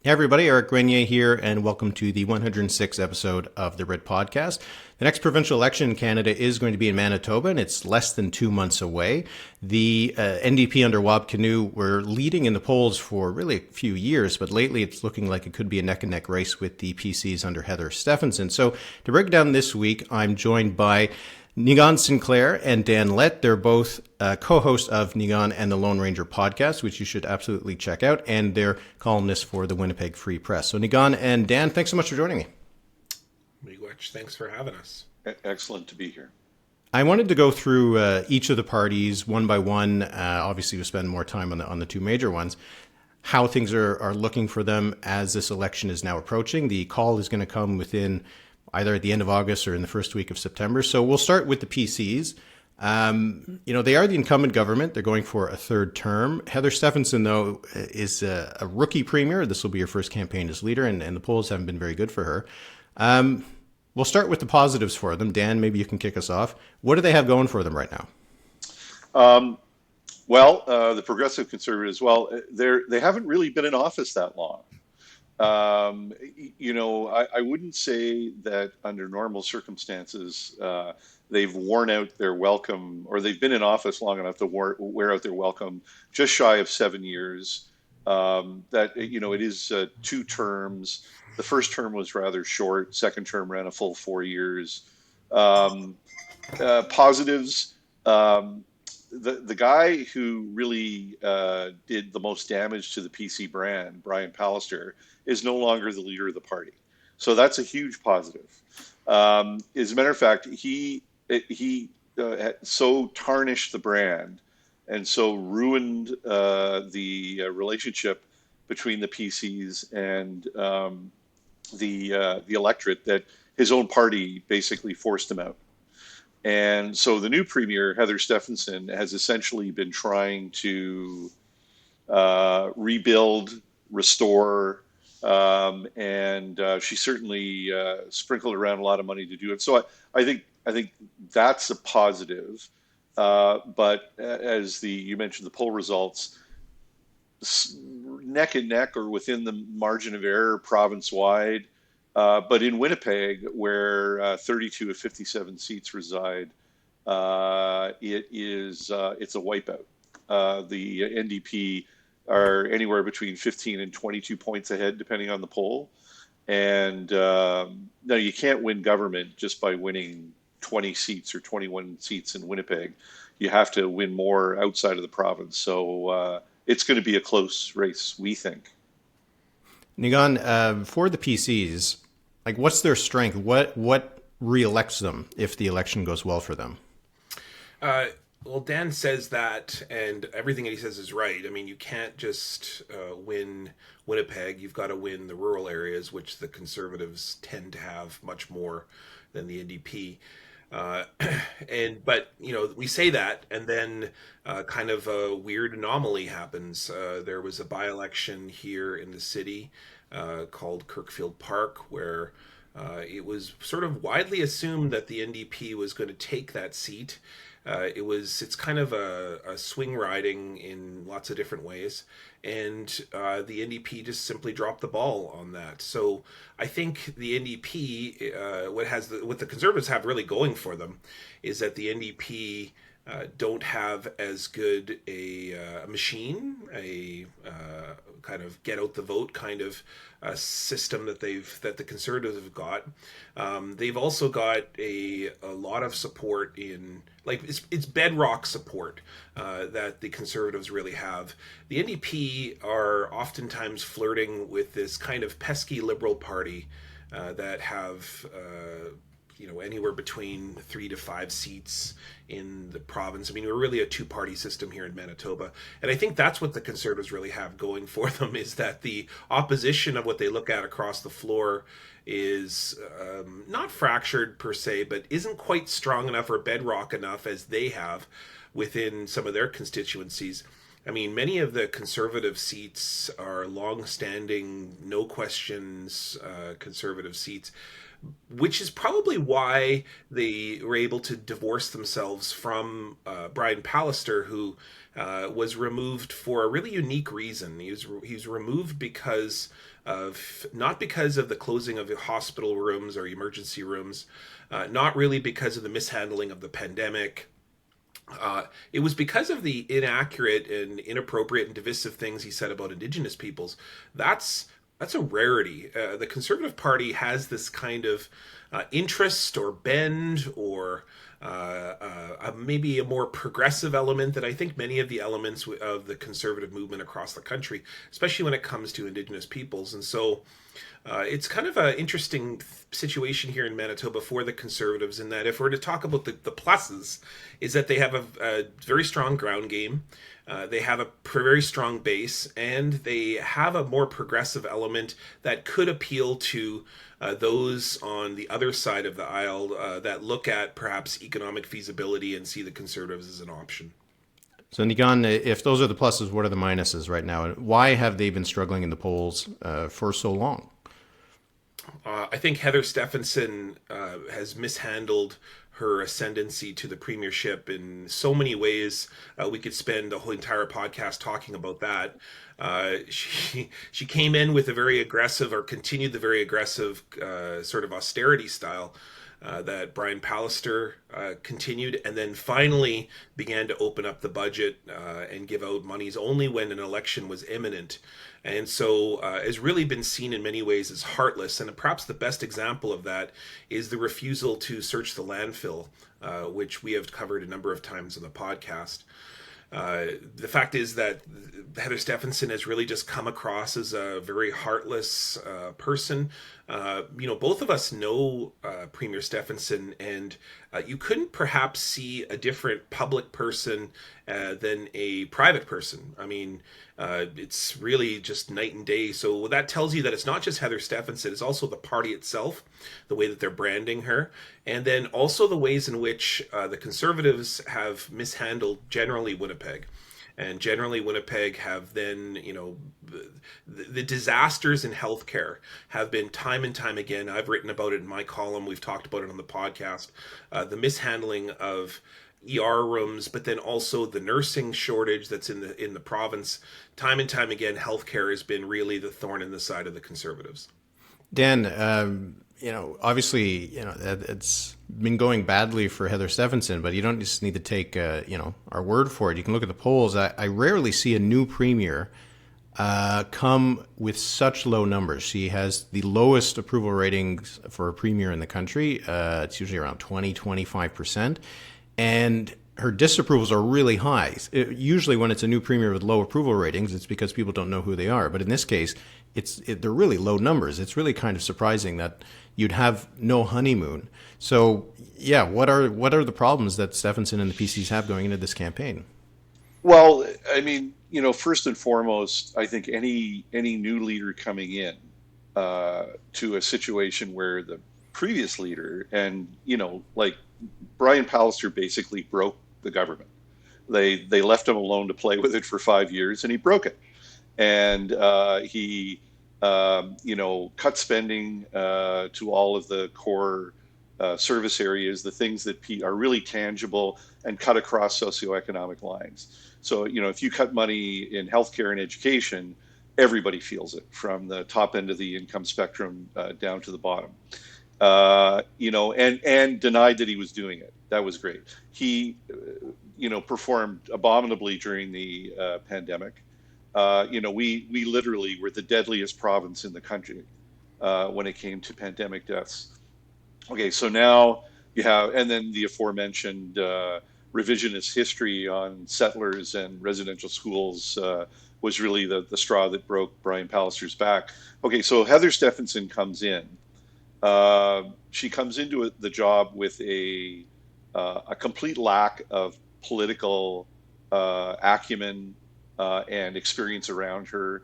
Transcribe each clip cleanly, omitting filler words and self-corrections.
Hey everybody, Eric Grenier here, and welcome to the 106th episode of the Writ Podcast. The next provincial election in Canada is going to be in Manitoba, and it's less than 2 months away. The NDP under Wab Kinew were leading in the polls for really a few years, but lately it's looking like it could be a neck-and-neck race with the PCs under Heather Stefanson. So to break it down this week, I'm joined by Niigaan Sinclair and Dan Lett. They're both co-hosts of Niigaan and the Lone Ranger podcast, which you should absolutely check out, and they're columnists for the Winnipeg Free Press. So Niigaan and Dan, thanks so much for joining me. Miigwech, thanks for having us. Excellent to be here. I wanted to go through each of the parties one by one. Obviously, we'll spend more time on the two major ones. How things are looking for them as this election is now approaching. The call is going to come within either at the end of August or in the first week of September. So we'll start with the PCs. They are the incumbent government. They're going for a third term. Heather Stefanson, though, is a rookie premier. This will be her first campaign as leader, and the polls haven't been very good for her. We'll start with the positives for them. Dan, maybe you can kick us off. What do they have going for them right now? The Progressive Conservatives, they haven't really been in office that long. I wouldn't say that under normal circumstances they've worn out their welcome, or they've been in office long enough to wear out their welcome, just shy of 7 years. It is 2 terms. The first term was rather short. Second term ran a full 4 years. Positives. The guy who really did the most damage to the PC brand, Brian Pallister, is no longer the leader of the party. So that's a huge positive. As a matter of fact, he so tarnished the brand and so ruined the relationship between the PCs and the electorate that his own party basically forced him out. And so the new premier, Heather Stefanson, has essentially been trying to rebuild, restore, and she certainly sprinkled around a lot of money to do it. So I think that's a positive. But as you mentioned, the poll results, neck and neck or within the margin of error province-wide. But in Winnipeg, where 32 of 57 seats reside, it's a wipeout. The NDP are anywhere between 15 and 22 points ahead, depending on the poll. And no, you can't win government just by winning 20 seats or 21 seats in Winnipeg. You have to win more outside of the province. So it's going to be a close race, we think. Niigaan, for the PCs, like what's their strength? What re-elects them if the election goes well for them? Well, Dan says that, and everything that he says is right. I mean, you can't just win Winnipeg. You've got to win the rural areas, which the Conservatives tend to have much more than the NDP. But we say that, and then kind of a weird anomaly happens. There was a by-election here in the city called Kirkfield Park, where it was sort of widely assumed that the NDP was going to take that seat. It's kind of a swing riding in lots of different ways, and the NDP just simply dropped the ball on that. So I think the NDP, what the Conservatives have really going for them, is that the NDP don't have as good a machine, a kind of get out the vote kind of system that the Conservatives have got. They've also got a lot of support in, like, it's bedrock support that the Conservatives really have. The NDP are oftentimes flirting with this kind of pesky Liberal Party that have anywhere between 3 to 5 seats in the province. I mean, we're really a 2-party system here in Manitoba. And I think that's what the Conservatives really have going for them, is that the opposition of what they look at across the floor is not fractured per se, but isn't quite strong enough or bedrock enough as they have within some of their constituencies. I mean, many of the conservative seats are long-standing, no questions conservative seats, which is probably why they were able to divorce themselves from Brian Pallister, who was removed for a really unique reason. He was removed because of not because of the closing of hospital rooms or emergency rooms, not really because of the mishandling of the pandemic. It was because of the inaccurate and inappropriate and divisive things he said about Indigenous peoples. That's a rarity. The Conservative Party has this kind of interest or bend or maybe a more progressive element that I think many of the elements of the conservative movement across the country, especially when it comes to Indigenous peoples. And so it's kind of an interesting situation here in Manitoba for the Conservatives in that if we're to talk about the pluses, is that they have a very strong ground game. They have a very strong base, and they have a more progressive element that could appeal to those on the other side of the aisle that look at perhaps economic feasibility and see the Conservatives as an option. So, Niigaan, if those are the pluses, what are the minuses right now? And why have they been struggling in the polls for so long? I think Heather Stefanson has mishandled her ascendancy to the premiership in so many ways. We could spend the whole entire podcast talking about that. She came in with a very aggressive, or continued the very aggressive sort of austerity style that Brian Pallister continued, and then finally began to open up the budget and give out monies only when an election was imminent. And so has really been seen in many ways as heartless. And perhaps the best example of that is the refusal to search the landfill, which we have covered a number of times on the podcast. The fact is that Heather Stefanson has really just come across as a very heartless person. Both of us know Premier Stefanson, and you couldn't perhaps see a different public person than a private person. I mean, it's really just night and day. So that tells you that it's not just Heather Stefanson, it's also the party itself, the way that they're branding her, and then also the ways in which the Conservatives have mishandled generally Winnipeg. And generally, Winnipeg have then, the disasters in healthcare have been time and time again. I've written about it in my column. We've talked about it on the podcast. The mishandling of ER rooms, but then also the nursing shortage that's in the province. Time and time again, healthcare has been really the thorn in the side of the Conservatives. Dan, obviously, it's been going badly for Heather Stefanson, but you don't just need to take, our word for it. You can look at the polls. I rarely see a new premier come with such low numbers. She has the lowest approval ratings for a premier in the country. It's usually around 20-25%. And her disapprovals are really high. Usually when it's a new premier with low approval ratings, it's because people don't know who they are. But in this case, they're really low numbers. It's really kind of surprising that you'd have no honeymoon. So, yeah, what are the problems that Stefanson and the PCs have going into this campaign? Well, I mean, first and foremost, I think any new leader coming in to a situation where the previous leader and, like Brian Pallister basically broke the government. They left him alone to play with it for 5 years, and he broke it. And he, cut spending to all of the core service areas, the things that are really tangible, and cut across socioeconomic lines. So, if you cut money in healthcare and education, everybody feels it, from the top end of the income spectrum down to the bottom. And denied that he was doing it. That was great. He, performed abominably during the pandemic. We literally were the deadliest province in the country when it came to pandemic deaths. Okay, so now you have, and then the aforementioned revisionist history on settlers and residential schools was really the straw that broke Brian Pallister's back. Okay, so Heather Stefanson comes in. She comes into the job with a complete lack of political acumen and experience around her.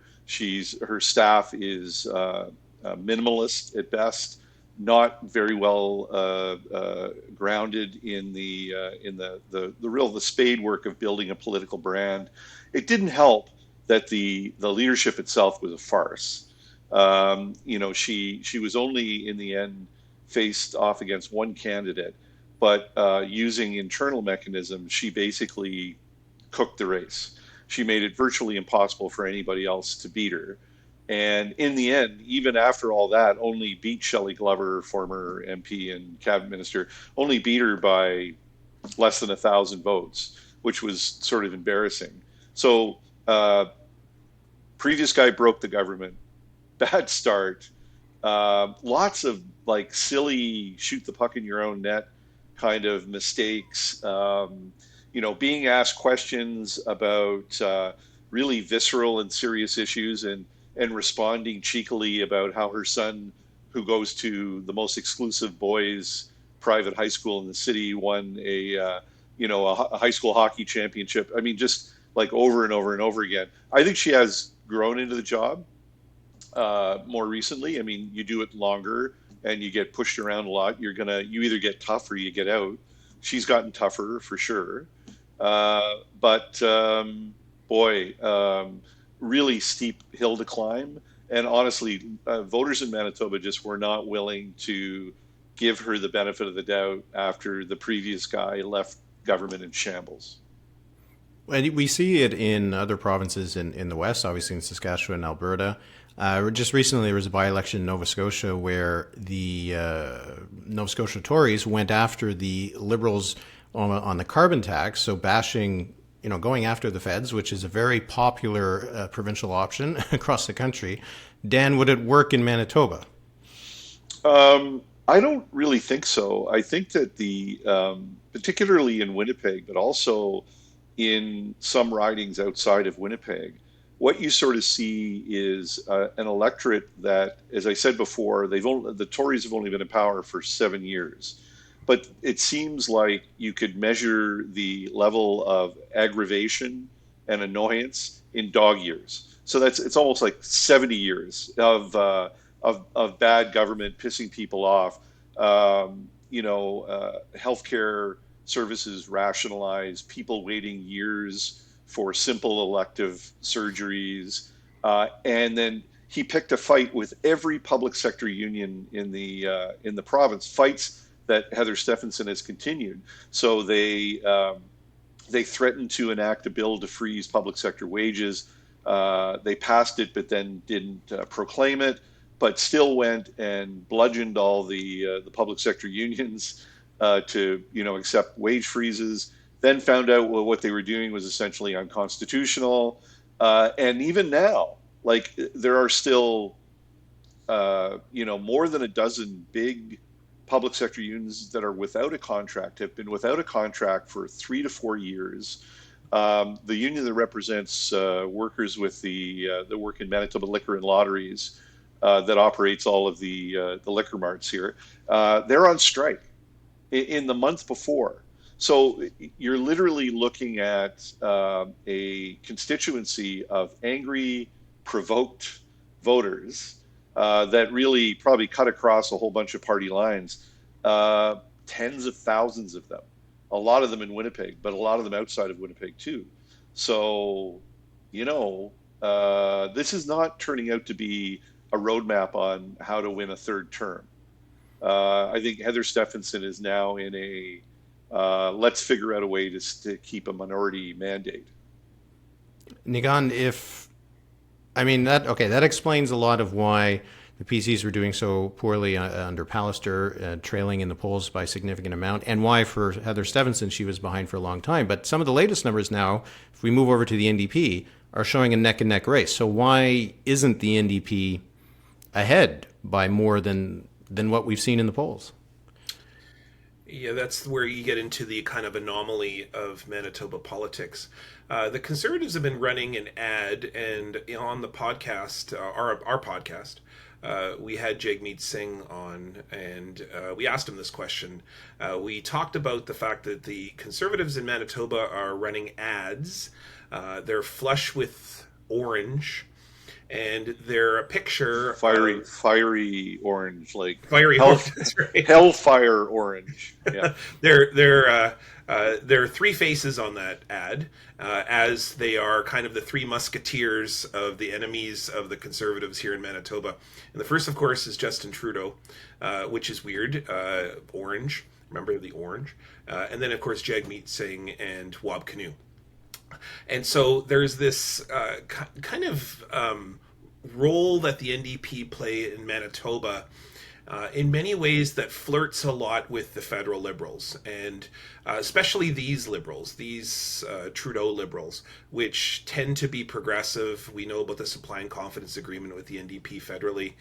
Her staff is minimalist at best. not very well grounded in the spade work of building a political brand. It didn't help that the leadership itself was a farce. She was only in the end faced off against one candidate, but using internal mechanisms, she basically cooked the race. She made it virtually impossible for anybody else to beat her. And in the end, even after all that, only beat Shelley Glover, former MP and cabinet minister, only beat her by less than 1,000 votes, which was sort of embarrassing. So, previous guy broke the government, bad start, lots of like silly shoot the puck in your own net kind of mistakes. Being asked questions about really visceral and serious issues and responding cheekily about how her son, who goes to the most exclusive boys' private high school in the city, won a high school hockey championship. I mean, just like over and over and over again. I think she has grown into the job more recently. I mean, you do it longer and you get pushed around a lot. You either get tough or you get out. She's gotten tougher for sure. But boy, really steep hill to climb. And honestly, voters in Manitoba just were not willing to give her the benefit of the doubt after the previous guy left government in shambles. And we see it in other provinces in the West, obviously in Saskatchewan and Alberta. Just recently, there was a by-election in Nova Scotia where the Nova Scotia Tories went after the Liberals on the carbon tax, so bashing, going after the feds, which is a very popular provincial option across the country. Dan, would it work in Manitoba? I don't really think so. I think that particularly in Winnipeg, but also in some ridings outside of Winnipeg, what you sort of see is an electorate that, as I said before, the Tories have only been in power for 7 years. But it seems like you could measure the level of aggravation and annoyance in dog years. So it's almost like 70 years of bad government pissing people off. Healthcare services rationalized, people waiting years for simple elective surgeries, and then he picked a fight with every public sector union in the province. Fights that Heather Stefanson has continued. So they threatened to enact a bill to freeze public sector wages. They passed it, but then didn't proclaim it, but still went and bludgeoned all the public sector unions to accept wage freezes. Then found out what they were doing was essentially unconstitutional. And even now, like there are still more than a dozen big public sector unions that are without a contract, have been without a contract for 3 to 4 years. The union that represents workers with the work in Manitoba Liquor and Lotteries that operates all of the liquor marts here, they're on strike in the month before. So you're literally looking at a constituency of angry, provoked voters that really probably cut across a whole bunch of party lines, tens of thousands of them, a lot of them in Winnipeg, but a lot of them outside of Winnipeg too. So, this is not turning out to be a roadmap on how to win a third term. I think Heather Stefanson is now in a let's figure out a way to keep a minority mandate. Niigaan, that explains a lot of why the PCs were doing so poorly under Pallister, trailing in the polls by a significant amount, and why for Heather Stefanson she was behind for a long time. But some of the latest numbers now, if we move over to the NDP, are showing a neck-and-neck race. So why isn't the NDP ahead by more than what we've seen in the polls? Yeah, that's where you get into the kind of anomaly of Manitoba politics. The Conservatives have been running an ad, and on the podcast, our podcast, we had Jagmeet Singh on, and we asked him this question. We talked about the fact that the Conservatives in Manitoba are running ads. They're flush with orange, and they're a picture fiery orange, like fiery orange. That's right. Hellfire orange. Yeah. There are three faces on that ad, as they are kind of the three musketeers of the enemies of the Conservatives here in Manitoba. And the first, of course, is Justin Trudeau, which is weird, orange. Remember the orange? And then, of course, Jagmeet Singh and Wab Kinew. And so there's this kind of role that the NDP play in Manitoba in many ways that flirts a lot with the federal Liberals, and especially these Liberals, these Trudeau Liberals, which tend to be progressive. We know about the supply and confidence agreement with the NDP federally.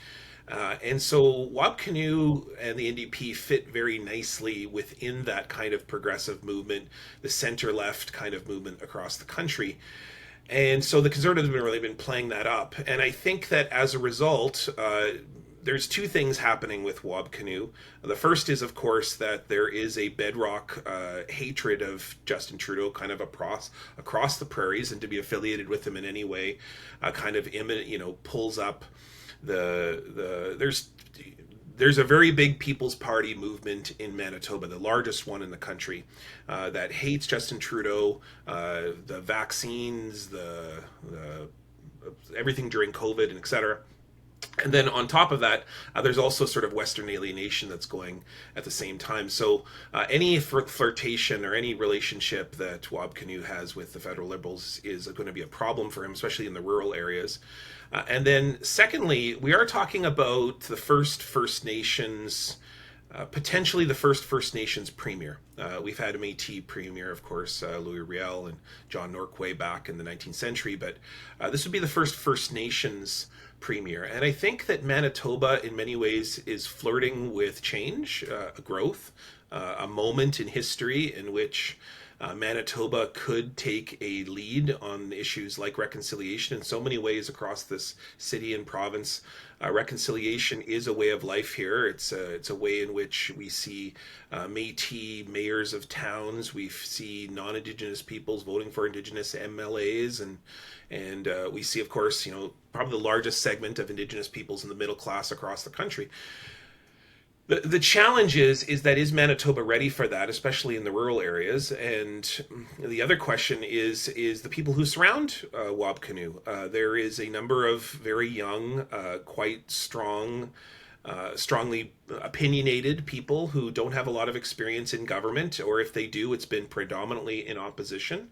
And so Wab Kinew and the NDP fit very nicely within that kind of progressive movement, the center-left kind of movement across the country. And so the Conservatives have really been playing that up. And I think that as a result, there's two things happening with Wab Kinew. The first is, of course, that there is a bedrock hatred of Justin Trudeau kind of across the prairies, and to be affiliated with him in any way kind of pulls up there's a very big People's Party movement in Manitoba, the largest one in the country, that hates Justin Trudeau, the vaccines, the everything during COVID, and et cetera. And then on top of that, there's also sort of Western alienation that's going at the same time. So any flirtation or any relationship that Wab Kinew has with the federal Liberals is going to be a problem for him, especially in the rural areas. And then secondly, we are talking about the first First Nations, potentially the first First Nations premier. We've had a Métis premier, of course, Louis Riel and John Norquay back in the 19th century, but this would be the first Nations premier. And I think that Manitoba in many ways is flirting with change, growth, a moment in history in which Manitoba could take a lead on issues like reconciliation in so many ways across this city and province. Reconciliation is a way of life here. It's a way in which we see Métis mayors of towns. We see non-Indigenous peoples voting for Indigenous MLAs, and we see, of course, probably the largest segment of Indigenous peoples in the middle class across the country. The challenge is Manitoba ready for that, especially in the rural areas? And the other question is the people who surround Wab Kinew. There is a number of very young, quite strongly opinionated people who don't have a lot of experience in government, or if they do, it's been predominantly in opposition.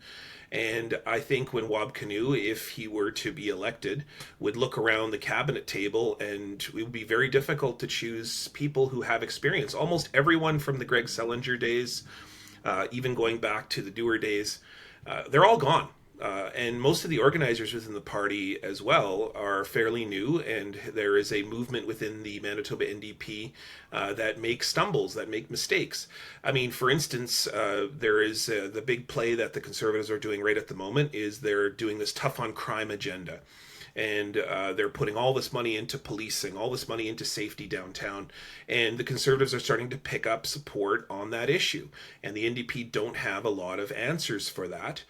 And I think when Wab Kinew, if he were to be elected, would look around the cabinet table, and it would be very difficult to choose people who have experience. Almost everyone from the Greg Selinger days, even going back to the Dewar days, they're all gone. And most of the organizers within the party as well are fairly new, and there is a movement within the Manitoba NDP that make stumbles, that make mistakes. I mean, for instance, there is the big play that the Conservatives are doing right at the moment is they're doing this tough on crime agenda. And they're putting all this money into policing, all this money into safety downtown. And the Conservatives are starting to pick up support on that issue. And the NDP don't have a lot of answers for that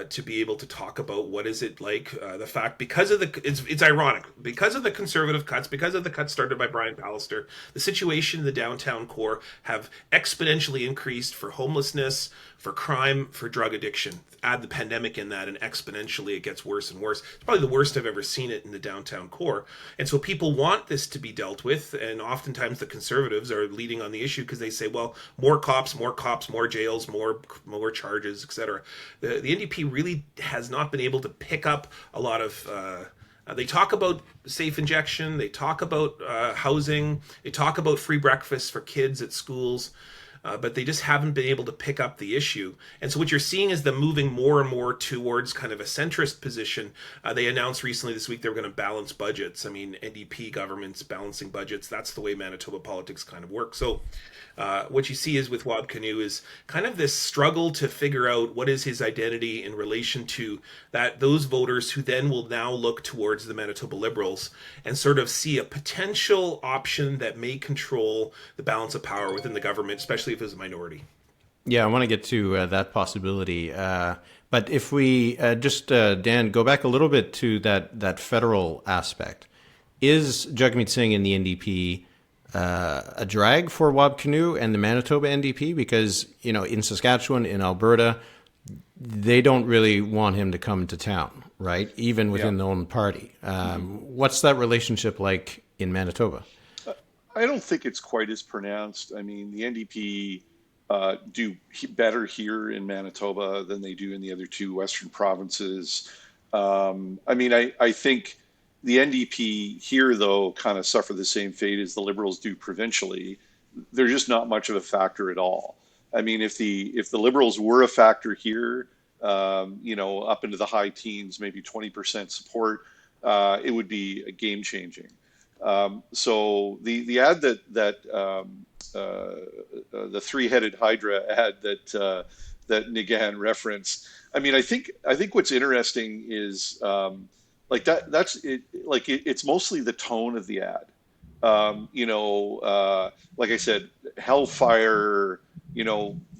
to be able to talk about what is it like. The fact, because of it's ironic, because of the Conservative cuts, because of the cuts started by Brian Pallister, the situation in the downtown core have exponentially increased for homelessness, for crime, for drug addiction. Add the pandemic in that, and exponentially it gets worse and worse. It's probably the worst I've ever seen it in the downtown core. And so people want this to be dealt with, and oftentimes the Conservatives are leading on the issue because they say, well, more cops, more jails, more charges, etc. The NDP really has not been able to pick up a lot of they talk about safe injection, they talk about housing, they talk about free breakfast for kids at schools, but they just haven't been able to pick up the issue. And so what you're seeing is them moving more and more towards kind of a centrist position. They announced recently this week they were going to balance budgets. I mean, NDP governments balancing budgets, that's the way Manitoba politics kind of works. So what you see is with Wab Kinew is kind of this struggle to figure out what is his identity in relation to those voters who then will now look towards the Manitoba Liberals and sort of see a potential option that may control the balance of power within the government, especially if it's a minority. Yeah, I want to get to that possibility. But if we Dan, go back a little bit to that federal aspect. Is Jagmeet Singh in the NDP a drag for Wab Kinew and the Manitoba NDP? Because, in Saskatchewan, in Alberta, they don't really want him to come to town, right? Even within their own party. What's that relationship like in Manitoba? I don't think it's quite as pronounced. I mean, the NDP do better here in Manitoba than they do in the other two Western provinces. I think the NDP here, though, kind of suffer the same fate as the Liberals do provincially. They're just not much of a factor at all. I mean, if the Liberals were a factor here, up into the high teens, maybe 20% support, it would be a game changing. So the ad that the three-headed Hydra ad that Niigaan referenced. I mean, I think what's interesting is that's it. It's mostly the tone of the ad. Like I said, hellfire,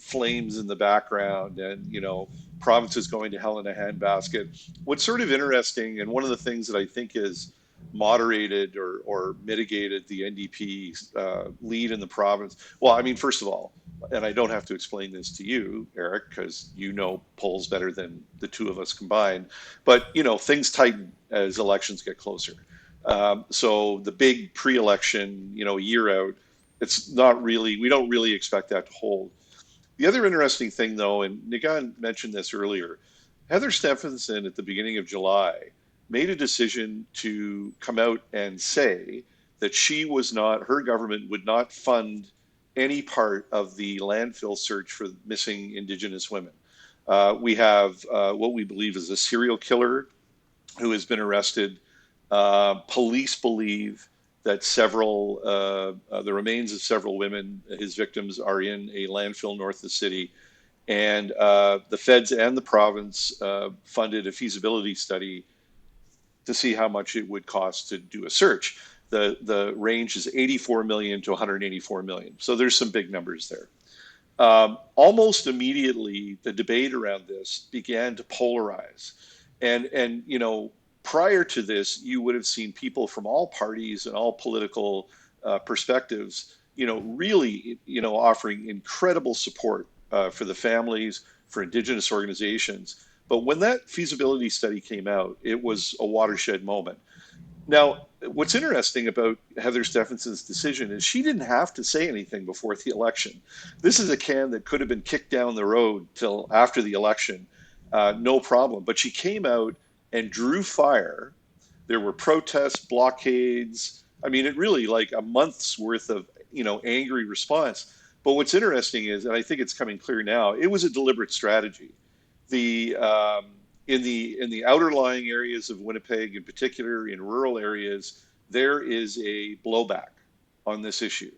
flames in the background, and provinces going to hell in a handbasket. What's sort of interesting, and one of the things that I think is moderated or mitigated the NDP's lead in the province. Well, I mean, first of all, and I don't have to explain this to you, Eric, because you know polls better than the two of us combined. But things tighten as elections get closer. So the big pre-election, a year out, it's not really. We don't really expect that to hold. The other interesting thing, though, and Niigaan mentioned this earlier, Heather Stefanson at the beginning of July made a decision to come out and say that her government would not fund any part of the landfill search for missing Indigenous women. We have what we believe is a serial killer who has been arrested. Police believe that the remains of several women, his victims, are in a landfill north of the city. And the feds and the province funded a feasibility study to see how much it would cost to do a search. The range is 84 million to 184 million. So there's some big numbers there. Almost immediately, the debate around this began to polarize. And prior to this, you would have seen people from all parties and all political perspectives, really, offering incredible support for the families, for Indigenous organizations. But when that feasibility study came out, it was a watershed moment. Now, what's interesting about Heather Stefanson's decision is she didn't have to say anything before the election. This is a can that could have been kicked down the road till after the election, no problem. But she came out and drew fire. There were protests, blockades. I mean, it really like a month's worth of, angry response. But what's interesting is, and I think it's coming clear now, it was a deliberate strategy. In the outer lying areas of Winnipeg, in particular in rural areas, there is a blowback on this issue.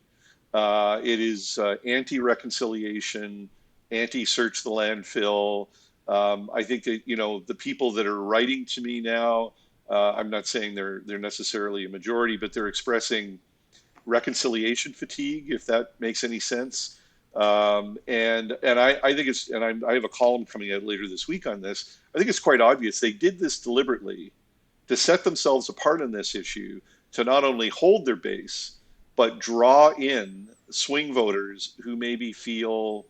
It is anti-reconciliation, anti-search the landfill. I think that the people that are writing to me now, I'm not saying they're necessarily a majority, but they're expressing reconciliation fatigue, if that makes any sense. And I think I have a column coming out later this week on this. I think it's quite obvious they did this deliberately to set themselves apart on this issue, to not only hold their base, but draw in swing voters who maybe feel,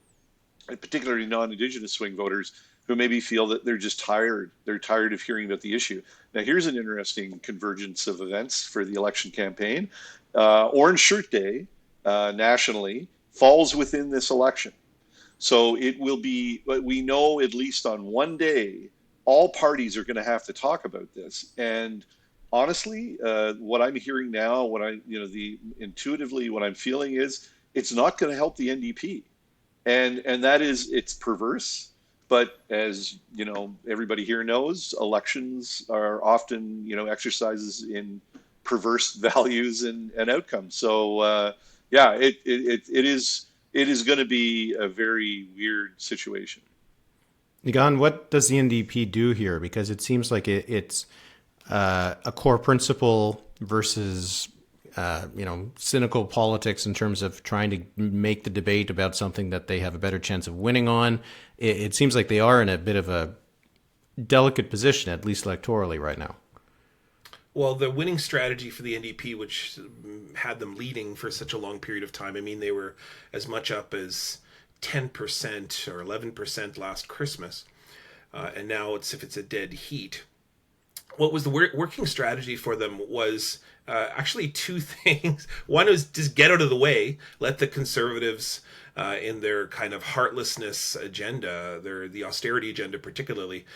and particularly non-Indigenous swing voters, who maybe feel that they're just tired. They're tired of hearing about the issue. Now, here's an interesting convergence of events for the election campaign. Orange Shirt Day, nationally, falls within this election. So it will be, we know at least on one day, all parties are going to have to talk about this. And honestly, what I'm hearing now, intuitively, what I'm feeling is it's not going to help the NDP. And that is, it's perverse. But as everybody here knows, elections are often, exercises in perverse values and outcomes. So it is going to be a very weird situation. Niigaan, what does the NDP do here? Because it seems like it's a core principle versus cynical politics in terms of trying to make the debate about something that they have a better chance of winning on. It seems like they are in a bit of a delicate position, at least electorally right now. Well, the winning strategy for the NDP, which had them leading for such a long period of time, I mean, they were as much up as 10% or 11% last Christmas, and now it's a dead heat. What was the working strategy for them was actually two things. One was just get out of the way, let the Conservatives in their kind of heartlessness agenda, the austerity agenda particularly,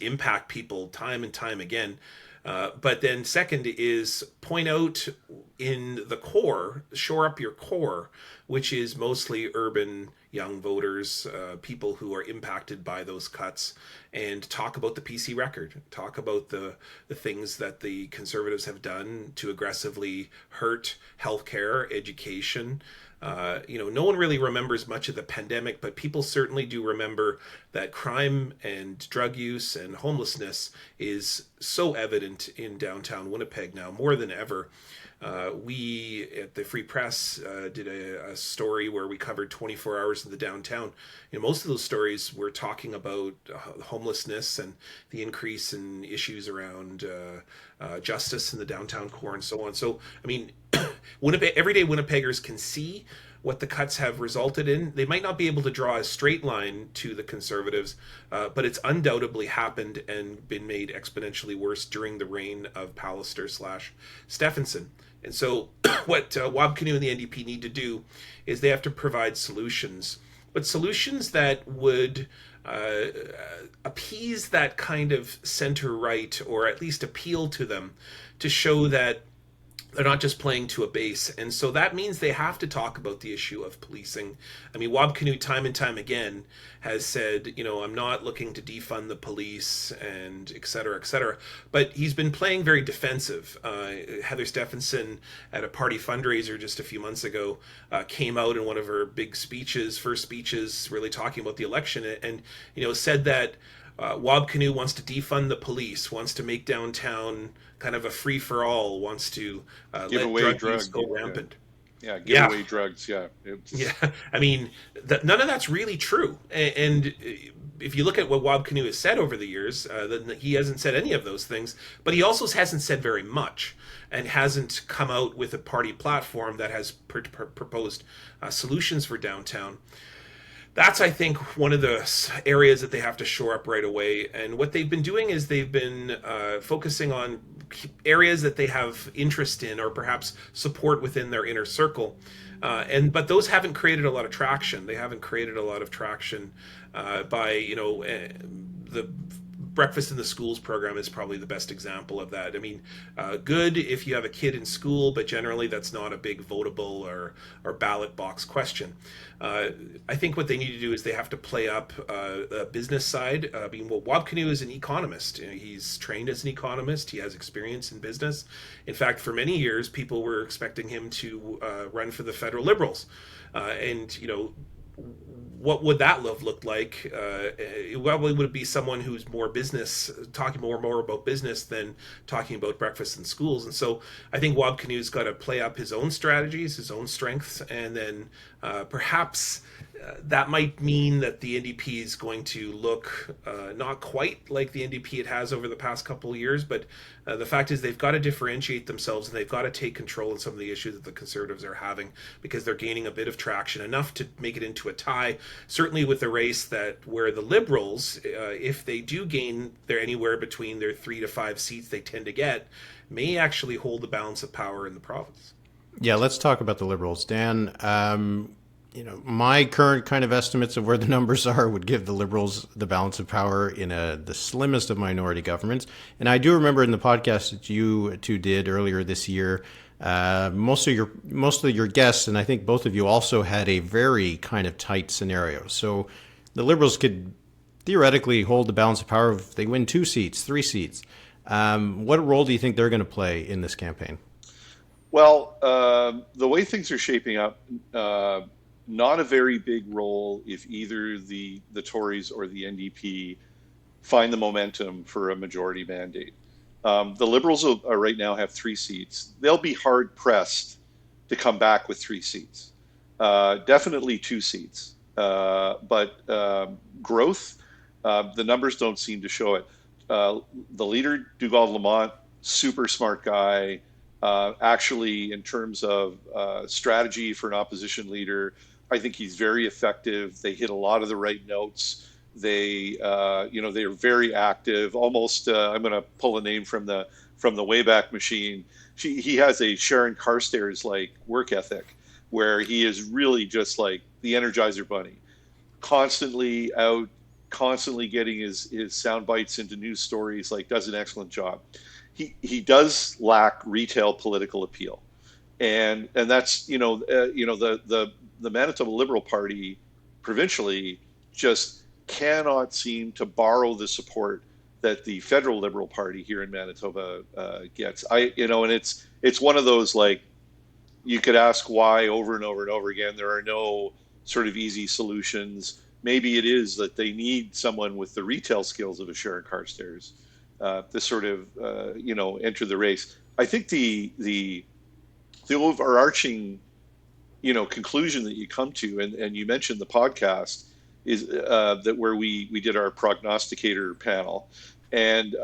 impact people time and time again. But then second is point out in the core, shore up your core, which is mostly urban young voters, people who are impacted by those cuts, and talk about the PC record, talk about the things that the Conservatives have done to aggressively hurt healthcare, education. No one really remembers much of the pandemic, but people certainly do remember that crime and drug use and homelessness is so evident in downtown Winnipeg now, more than ever. We at the Free Press did a story where we covered 24 hours in the downtown. Most of those stories were talking about homelessness and the increase in issues around justice in the downtown core and so on. So, I mean, everyday Winnipeggers can see what the cuts have resulted in. They might not be able to draw a straight line to the Conservatives, but it's undoubtedly happened and been made exponentially worse during the reign of Pallister/Stefanson. And so what Wab Kinew and the NDP need to do is they have to provide solutions, but solutions that would appease that kind of center-right, or at least appeal to them, to show that they're not just playing to a base. And so that means they have to talk about the issue of policing. I mean, Wab Kinew time and time again has said, I'm not looking to defund the police and et cetera, et cetera. But he's been playing very defensive. Heather Stefanson at a party fundraiser just a few months ago came out in one of her big first speeches, really talking about the election, and said that Wab Kinew wants to defund the police, wants to make downtown kind of a free-for-all, wants to give let away drug use go rampant. Give away drugs. I mean, none of that's really true. And if you look at what Wab Kinew has said over the years, he hasn't said any of those things, but he also hasn't said very much and hasn't come out with a party platform that has proposed solutions for downtown. That's, I think, one of the areas that they have to shore up right away. And what they've been doing is they've been focusing on areas that they have interest in or perhaps support within their inner circle. But those haven't created a lot of traction. They haven't created a lot of traction by, the Breakfast in the Schools program is probably the best example of that. I mean, good if you have a kid in school, but generally that's not a big votable or ballot box question. I think what they need to do is they have to play up the business side. Wab Kinew is an economist. He's trained as an economist. He has experience in business. In fact, for many years, people were expecting him to run for the federal Liberals. What would that look like? It probably would be someone who's more business, talking more about business than talking about breakfast in schools. And so I think Wab Kinew's got to play up his own strategies, his own strengths, and then perhaps that might mean that the NDP is going to look not quite like the NDP it has over the past couple of years, but the fact is they've got to differentiate themselves and they've got to take control of some of the issues that the Conservatives are having, because they're gaining a bit of traction, enough to make it into a tie, certainly with the race where the Liberals, if they do gain anywhere between their 3 to 5 seats they tend to get, may actually hold the balance of power in the province. Yeah, let's talk about the Liberals. Dan, my current kind of estimates of where the numbers are would give the Liberals the balance of power in the slimmest of minority governments. And I do remember in the podcast that you two did earlier this year, most of your guests, and I think both of you also had a very kind of tight scenario. So the Liberals could theoretically hold the balance of power if they win 2 seats, 3 seats. What role do you think they're going to play in this campaign? Well, the way things are shaping up, not a very big role if either the Tories or the NDP find the momentum for a majority mandate. The Liberals right now have 3 seats. They'll be hard pressed to come back with 3 seats. Definitely 2 seats. But growth, the numbers don't seem to show it. The leader, Dugal Lamont, super smart guy. Actually, in terms of strategy for an opposition leader, I think he's very effective. They hit a lot of the right notes. They are very active. Almost, I'm going to pull a name from the Wayback Machine. He has a Sharon Carstairs like work ethic, where he is really just like the Energizer Bunny, constantly out, constantly getting his sound bites into news stories. Like, does an excellent job. He does lack retail political appeal, and that's the Manitoba Liberal Party provincially just cannot seem to borrow the support that the federal Liberal Party here in Manitoba gets. And it's one of those, like, you could ask why over and over and over again. There are no sort of easy solutions. Maybe it is that they need someone with the retail skills of a Sharon Carstairs to sort of enter the race. I think the overarching conclusion that you come to, and you mentioned the podcast, is that where we did our prognosticator panel, and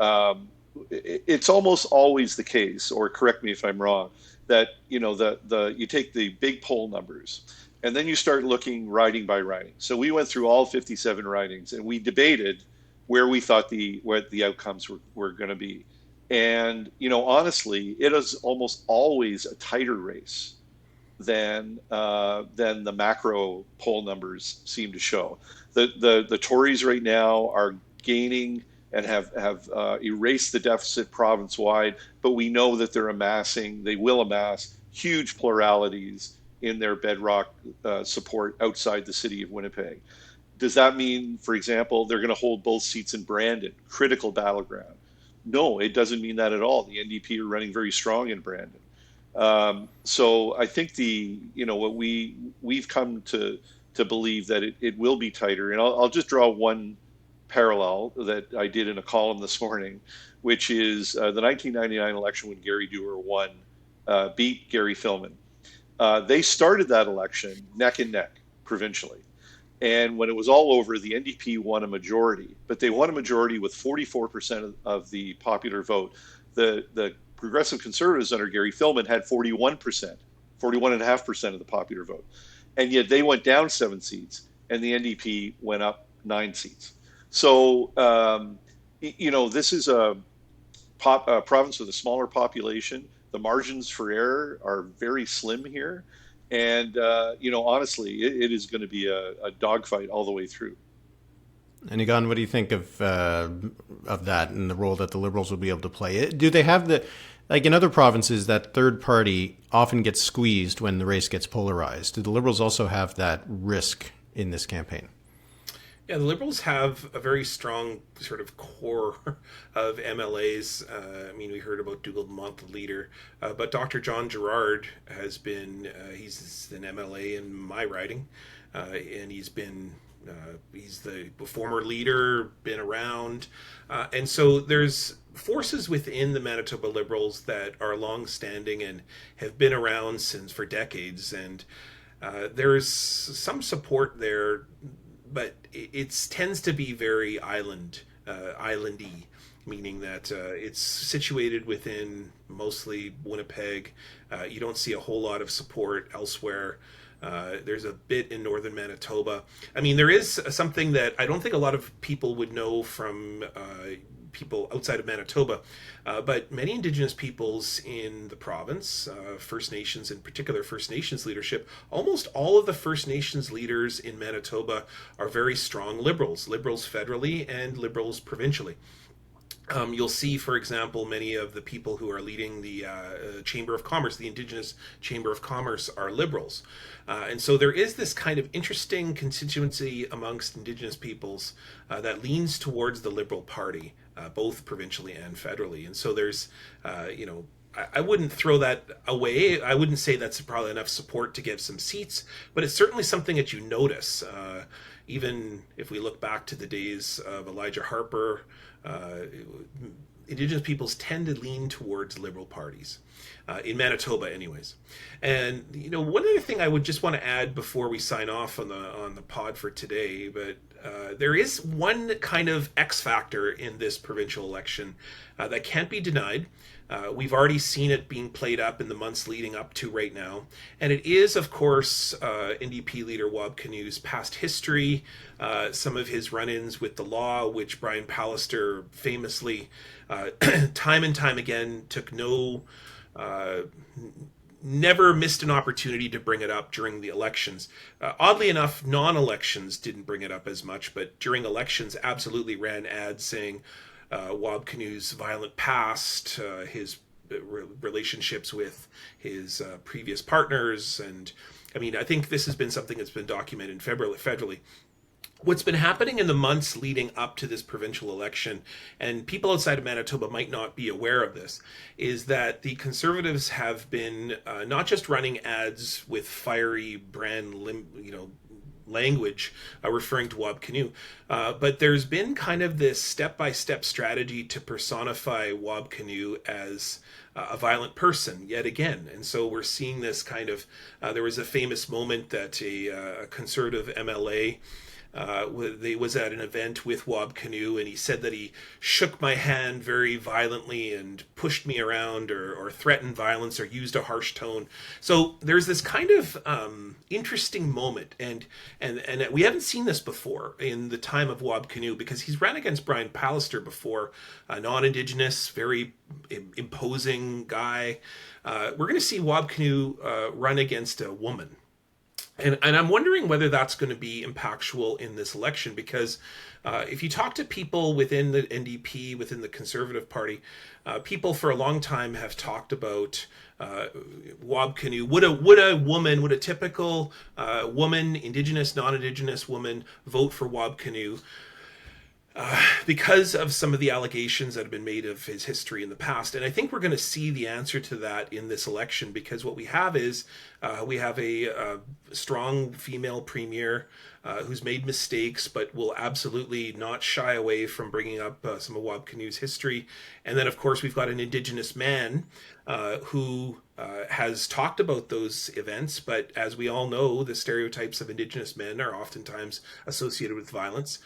it's almost always the case, or correct me if I'm wrong, that you take the big poll numbers and then you start looking riding by riding. So we went through all 57 ridings and we debated where we thought what the outcomes were going to be. And honestly, it is almost always a tighter race than the macro poll numbers seem to show. The Tories right now are gaining and have erased the deficit province-wide, but we know that they will amass huge pluralities in their bedrock support outside the city of Winnipeg. Does that mean, for example, they're going to hold both seats in Brandon, critical battleground? No, it doesn't mean that at all. The NDP are running very strong in Brandon. So I think what we've come to believe that it will be tighter. And I'll just draw one parallel that I did in a column this morning, which is the 1999 election when Gary Dewar won, beat Gary Filmon. They started that election neck and neck provincially. And when it was all over, the NDP won a majority, but they won a majority with 44% of the popular vote. The Progressive Conservatives under Gary Filmon had 41.5% of the popular vote. And yet they went down 7 seats and the NDP went up 9 seats. So, this is a province with a smaller population. The margins for error are very slim here. And, honestly, it is going to be a dogfight all the way through. And Niigaan, what do you think of that and the role that the Liberals will be able to play? Do they have like in other provinces, that third party often gets squeezed when the race gets polarized? Do the Liberals also have that risk in this campaign? Yeah, the Liberals have a very strong sort of core of MLAs. We heard about Dougal Lamont, the leader, but Dr. John Gerard has been, he's an MLA in my riding, and he's the former leader, been around. And so there's forces within the Manitoba Liberals that are long-standing and have been around for decades. And there's some support there, but it tends to be very islandy, meaning that it's situated within mostly Winnipeg. You don't see a whole lot of support elsewhere. There's a bit in northern Manitoba. There is something that I don't think a lot of people would know from people outside of Manitoba, but many Indigenous peoples in the province, First Nations, in particular First Nations leadership, almost all of the First Nations leaders in Manitoba are very strong Liberals federally and Liberals provincially. You'll see, for example, many of the people who are leading the Chamber of Commerce, the Indigenous Chamber of Commerce, are Liberals. And so there is this kind of interesting constituency amongst Indigenous peoples that leans towards the Liberal Party, both provincially and federally. And so there's, I wouldn't throw that away. I wouldn't say that's probably enough support to get some seats, but it's certainly something that you notice. Even if we look back to the days of Elijah Harper, Indigenous peoples tend to lean towards Liberal parties. In Manitoba, anyways. And one other thing I would just want to add before we sign off on the pod for today, but there is one kind of X factor in this provincial election that can't be denied. We've already seen it being played up in the months leading up to right now, and it is, of course, NDP leader Wab Kinew's past history, some of his run-ins with the law, which Brian Pallister famously, time and time again, took never missed an opportunity to bring it up during the elections. Oddly enough, non-elections didn't bring it up as much, but during elections absolutely ran ads saying Wab Kinew's violent past, his relationships with his previous partners. And I mean, I think this has been something that's been documented federally. What's been happening in the months leading up to this provincial election, and people outside of Manitoba might not be aware of this, is that the Conservatives have been not just running ads with fiery brand, language referring to Wab Kinew, but there's been kind of this step-by-step strategy to personify Wab Kinew as a violent person yet again. And so we're seeing this kind of, there was a famous moment that a Conservative MLA was at an event with Wab Kinew, and he said that he shook my hand very violently and pushed me around or threatened violence or used a harsh tone. So there's this kind of interesting moment, and we haven't seen this before in the time of Wab Kinew, because he's ran against Brian Pallister before, a non-Indigenous, very imposing guy. We're going to see Wab Kinew run against a woman. And I'm wondering whether that's going to be impactful in this election, because if you talk to people within the NDP, within the Conservative Party, people for a long time have talked about Wab Kinew. Would a typical woman, Indigenous, non-Indigenous woman, vote for Wab Kinew? Because of some of the allegations that have been made of his history in the past. And I think we're going to see the answer to that in this election, because what we have is we have a strong female premier who's made mistakes, but will absolutely not shy away from bringing up some of Wab Kinew's history. And then, of course, we've got an Indigenous man who has talked about those events, but as we all know, the stereotypes of Indigenous men are oftentimes associated with violence.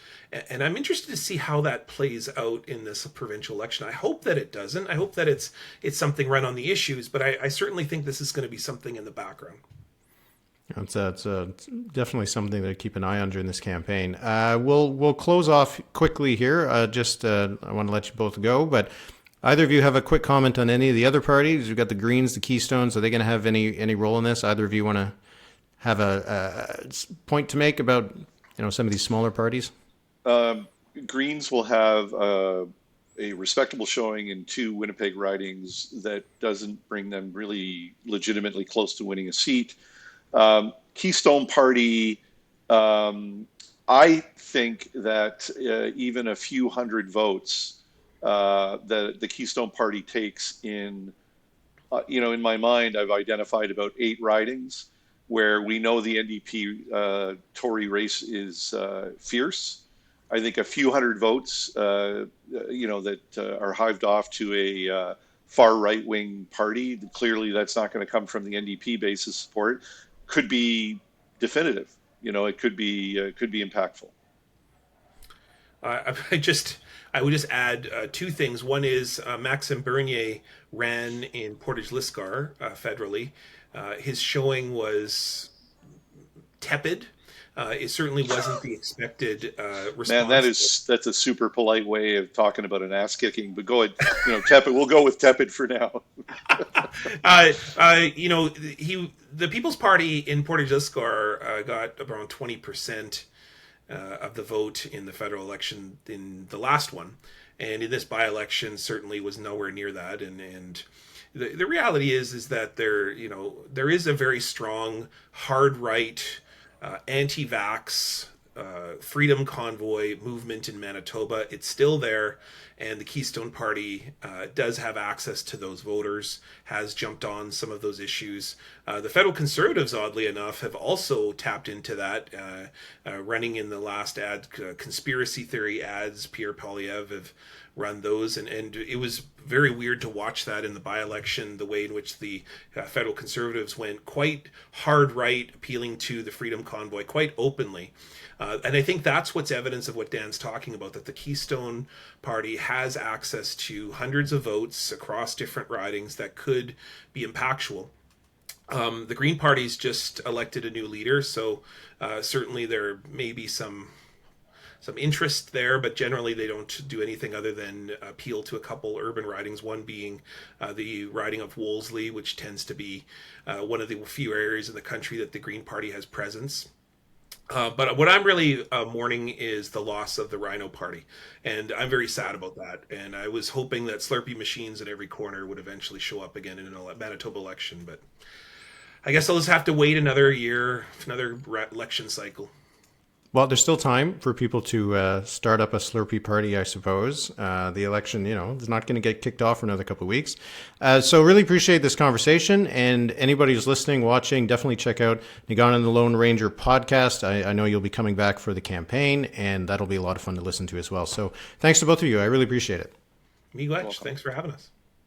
And I'm interested to see how that plays out in this provincial election. I hope that it doesn't. I hope that it's something run on the issues, but I certainly think this is going to be something in the background. It's definitely something to keep an eye on during this campaign. We'll close off quickly here. I want to let you both go, but either of you have a quick comment on any of the other parties? We've got the Greens, the Keystones. Are they going to have any role in this? Either of you want to have a point to make about some of these smaller parties? Greens will have a respectable showing in 2 Winnipeg ridings that doesn't bring them really legitimately close to winning a seat. Keystone Party, I think that even a few hundred votes the Keystone Party takes in my mind, I've identified about 8 ridings where we know the NDP Tory race is fierce. I think a few hundred votes, that are hived off to a far right-wing party. Clearly, that's not going to come from the NDP base of support. Could be definitive. It could be impactful. I would just add 2 things. One is Maxime Bernier ran in Portage-Lisgar federally. His showing was tepid. It certainly wasn't the expected response. Man, that's a super polite way of talking about an ass kicking. But go ahead, tepid. We'll go with tepid for now. The People's Party in Portage-Lisgar got around 20% of the vote in the federal election in the last one, and in this by-election certainly was nowhere near that. And the reality is that there is a very strong hard right anti-vax freedom convoy movement in Manitoba. It's still there, and the Keystone Party does have access to those voters, has jumped on some of those issues. The federal Conservatives, oddly enough, have also tapped into that, running in the last ad, conspiracy theory ads. Pierre Poilievre run those, and it was very weird to watch that in the by-election, the way in which the federal Conservatives went quite hard right, appealing to the Freedom Convoy quite openly. And I think that's what's evidence of what Dan's talking about, that the Keystone Party has access to hundreds of votes across different ridings that could be impactful. The Green Party's just elected a new leader, so certainly there may be some interest there, but generally they don't do anything other than appeal to a couple urban ridings, one being the riding of Wolseley, which tends to be one of the few areas in the country that the Green Party has presence. But what I'm really mourning is the loss of the Rhino Party, and I'm very sad about that. And I was hoping that Slurpee machines at every corner would eventually show up again in a Manitoba election, but I guess I'll just have to wait another year, another election cycle. Well, there's still time for people to start up a Slurpee party, I suppose. The election, is not going to get kicked off for another couple of weeks. So really appreciate this conversation. And anybody who's listening, watching, definitely check out Niigaan and the Lone Ranger podcast. I know you'll be coming back for the campaign, and that'll be a lot of fun to listen to as well. So thanks to both of you. I really appreciate it. Miigwech, thanks for having us.